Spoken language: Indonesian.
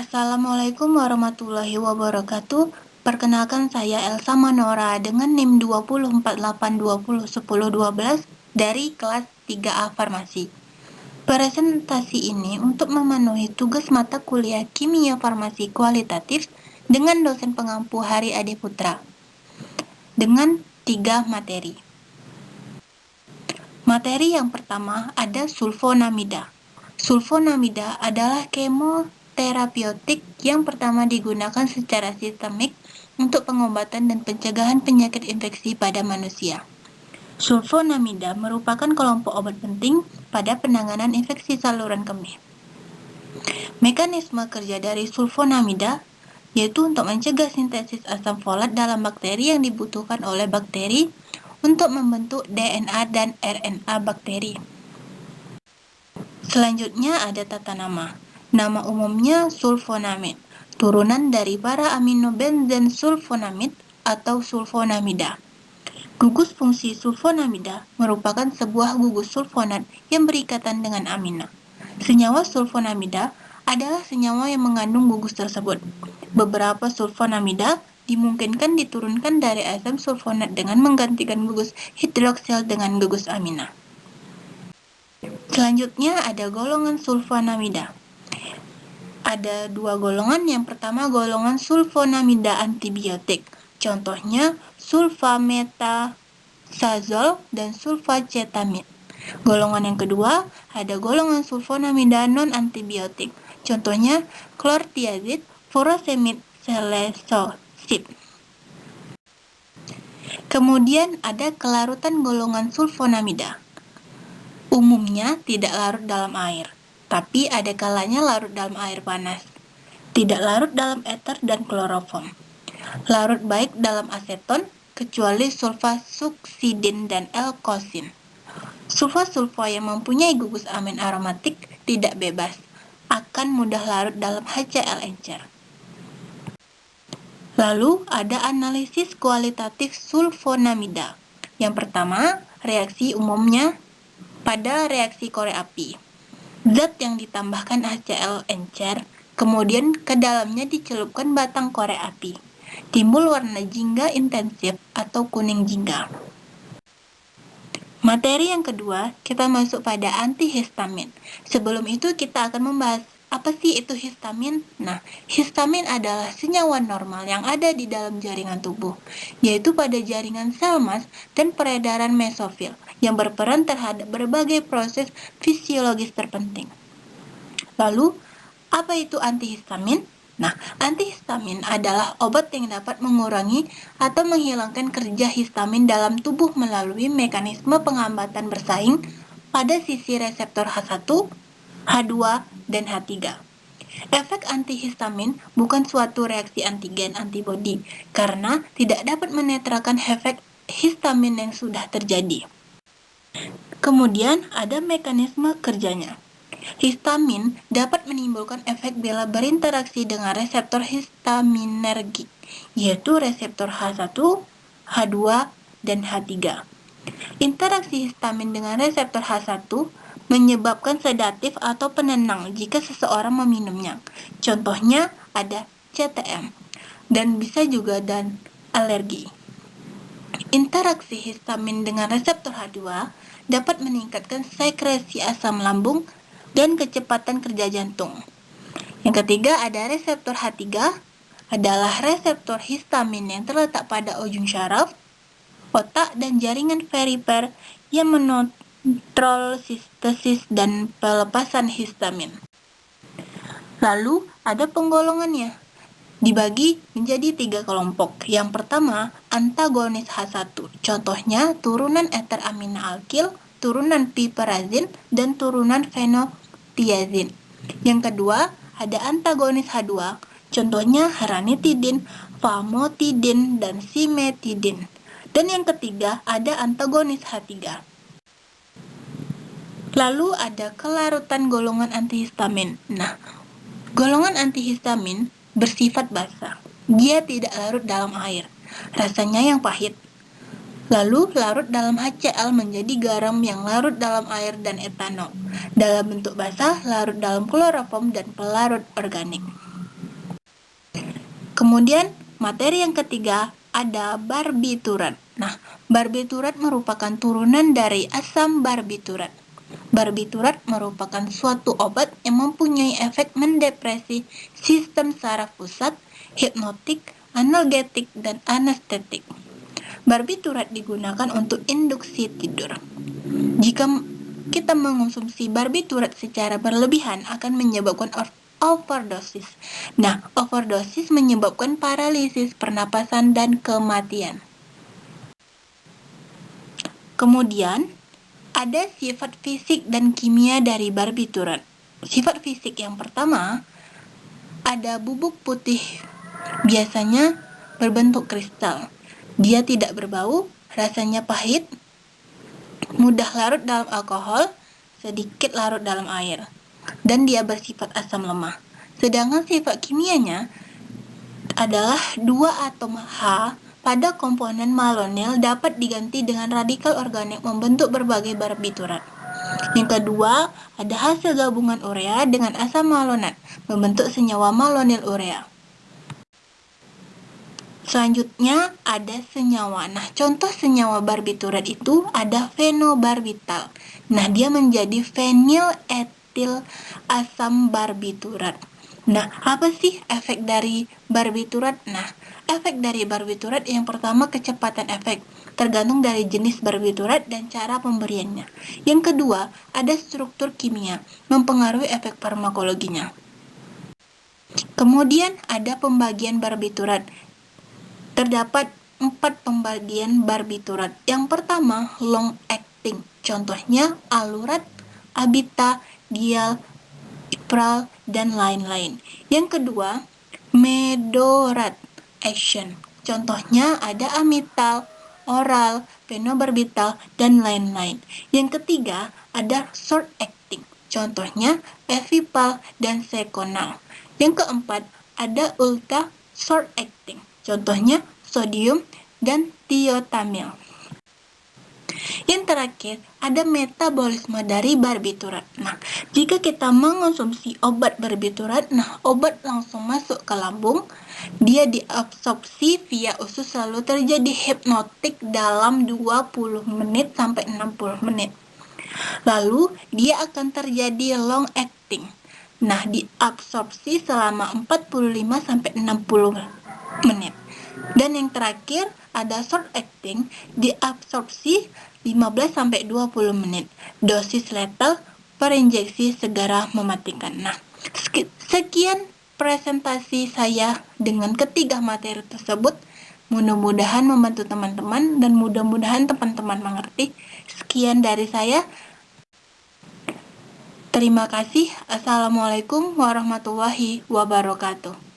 Assalamualaikum warahmatullahi wabarakatuh. Perkenalkan saya Elsa Manora dengan NIM 2048201012 dari kelas 3A Farmasi. Presentasi ini untuk memenuhi tugas mata kuliah Kimia Farmasi Kualitatif dengan dosen pengampu Hari Ade Putra dengan 3 materi. Materi yang pertama ada sulfonamida. Sulfonamida adalah kemoterapeutik yang pertama digunakan secara sistemik untuk pengobatan dan pencegahan penyakit infeksi pada manusia. Sulfonamida merupakan kelompok obat penting pada penanganan infeksi saluran kemih. Mekanisme kerja dari sulfonamida yaitu untuk mencegah sintesis asam folat dalam bakteri yang dibutuhkan oleh bakteri untuk membentuk DNA dan RNA bakteri. Selanjutnya ada tata nama. Nama umumnya sulfonamid, turunan dari para amino benzen sulfonamid atau sulfonamida. Gugus fungsi sulfonamida merupakan sebuah gugus sulfonat yang berikatan dengan amina. Senyawa sulfonamida adalah senyawa yang mengandung gugus tersebut. Beberapa sulfonamida dimungkinkan diturunkan dari asam sulfonat dengan menggantikan gugus hidroksil dengan gugus amina. Selanjutnya ada golongan sulfonamida. Ada 2 golongan. Yang pertama golongan sulfonamida antibiotik. Contohnya sulfametazol dan sulfacetamid. Golongan yang kedua ada golongan sulfonamida non antibiotik. Contohnya chlortiazid, furosemid, selesosib. Kemudian ada kelarutan golongan sulfonamida. Umumnya tidak larut dalam air, tapi ada kalanya larut dalam air panas. Tidak larut dalam eter dan kloroform. Larut baik dalam aseton, kecuali sulfasuksidin dan L-kosin. Sulfa-sulfa yang mempunyai gugus amin aromatik tidak bebas, akan mudah larut dalam HCl encer. Lalu ada analisis kualitatif sulfonamida. Yang pertama, reaksi umumnya pada reaksi korek api. Zat yang ditambahkan HCl encer, kemudian ke dalamnya dicelupkan batang korek api. Timbul warna jingga intensif atau kuning jingga. Materi yang kedua, kita masuk pada antihistamin. Sebelum itu kita akan membahas apa sih itu histamin? Nah, histamin adalah senyawa normal yang ada di dalam jaringan tubuh, yaitu pada jaringan sel mas dan peredaran mesofil, yang berperan terhadap berbagai proses fisiologis terpenting. Lalu, apa itu antihistamin? Nah, antihistamin adalah obat yang dapat mengurangi atau menghilangkan kerja histamin dalam tubuh melalui mekanisme penghambatan bersaing pada sisi reseptor H1, H2, dan H3. Efek antihistamin bukan suatu reaksi antigen antibodi karena tidak dapat menetralkan efek histamin yang sudah terjadi. Kemudian ada mekanisme kerjanya. Histamin dapat menimbulkan efek bila berinteraksi dengan reseptor histaminergik, yaitu reseptor H1, H2, dan H3. Interaksi histamin dengan reseptor H1 menyebabkan sedatif atau penenang jika seseorang meminumnya. Contohnya ada CTM dan bisa juga dan alergi. Interaksi histamin dengan reseptor H2 dapat meningkatkan sekresi asam lambung dan kecepatan kerja jantung. Yang ketiga ada reseptor H3, adalah reseptor histamin yang terletak pada ujung syaraf, otak, dan jaringan perifer yang mengontrol sintesis dan pelepasan histamin. Lalu ada penggolongannya, dibagi menjadi 3 kelompok. Yang pertama, antagonis H1. Contohnya turunan eter amina alkil, turunan piperazin, dan turunan fenotiazin. Yang kedua, ada antagonis H2. Contohnya ranitidin, famotidin, dan simetidin. Dan yang ketiga, ada antagonis H3. Lalu ada kelarutan golongan antihistamin. Nah, golongan antihistamin bersifat basa. Dia tidak larut dalam air. Rasanya yang pahit. Lalu larut dalam HCl menjadi garam yang larut dalam air dan etanol. Dalam bentuk basah, larut dalam kloroform dan pelarut organik. Kemudian materi yang ketiga ada barbiturat. Nah, barbiturat merupakan turunan dari asam barbiturat. Barbiturat merupakan suatu obat yang mempunyai efek mendepresi sistem saraf pusat, hipnotik, analgetik, dan anestetik. Barbiturat digunakan untuk induksi tidur. Jika kita mengonsumsi barbiturat secara berlebihan akan menyebabkan overdosis. Nah, overdosis menyebabkan paralisis pernapasan dan kematian. Kemudian, ada sifat fisik dan kimia dari barbiturat. Sifat fisik yang pertama, ada bubuk putih, biasanya berbentuk kristal. Dia tidak berbau, rasanya pahit, mudah larut dalam alkohol, sedikit larut dalam air, dan dia bersifat asam lemah. Sedangkan sifat kimianya adalah dua atom H pada komponen malonyl dapat diganti dengan radikal organik membentuk berbagai barbiturat. Yang kedua, ada hasil gabungan urea dengan asam malonat membentuk senyawa malonyl urea. Selanjutnya ada senyawa. Nah, contoh senyawa barbiturat itu ada fenobarbital. Nah, dia menjadi fenyl etil asam barbiturat. Nah, apa sih efek dari barbiturat? Nah, efek dari barbiturat yang pertama kecepatan efek, tergantung dari jenis barbiturat dan cara pemberiannya. Yang kedua, ada struktur kimia, mempengaruhi efek farmakologinya. Kemudian ada pembagian barbiturat. Terdapat 4 pembagian barbiturat. Yang pertama, long acting. Contohnya alurat, abita, dial, ipral, dan lain-lain. Yang kedua, medorat action. Contohnya ada amital, oral, fenobarbital, dan lain-lain. Yang ketiga, ada short acting. Contohnya evipal dan sekonal. Yang keempat, ada ultra short acting. Contohnya sodium dan tiotamil. Yang terakhir, ada metabolisme dari barbiturat. Nah, jika kita mengonsumsi obat barbiturat, obat langsung masuk ke lambung, dia diabsorpsi via usus lalu terjadi hipnotik dalam 20 menit sampai 60 menit. Lalu, dia akan terjadi long acting. Nah, diabsorpsi selama 45 sampai 60 menit. Dan yang terakhir ada short acting, diabsorpsi 15 sampai 20 menit. Dosis letal per injeksi segera mematikan. Nah, sekian presentasi saya dengan ketiga materi tersebut. Mudah-mudahan membantu teman-teman dan mudah-mudahan teman-teman mengerti. Sekian dari saya. Terima kasih. Assalamualaikum warahmatullahi wabarakatuh.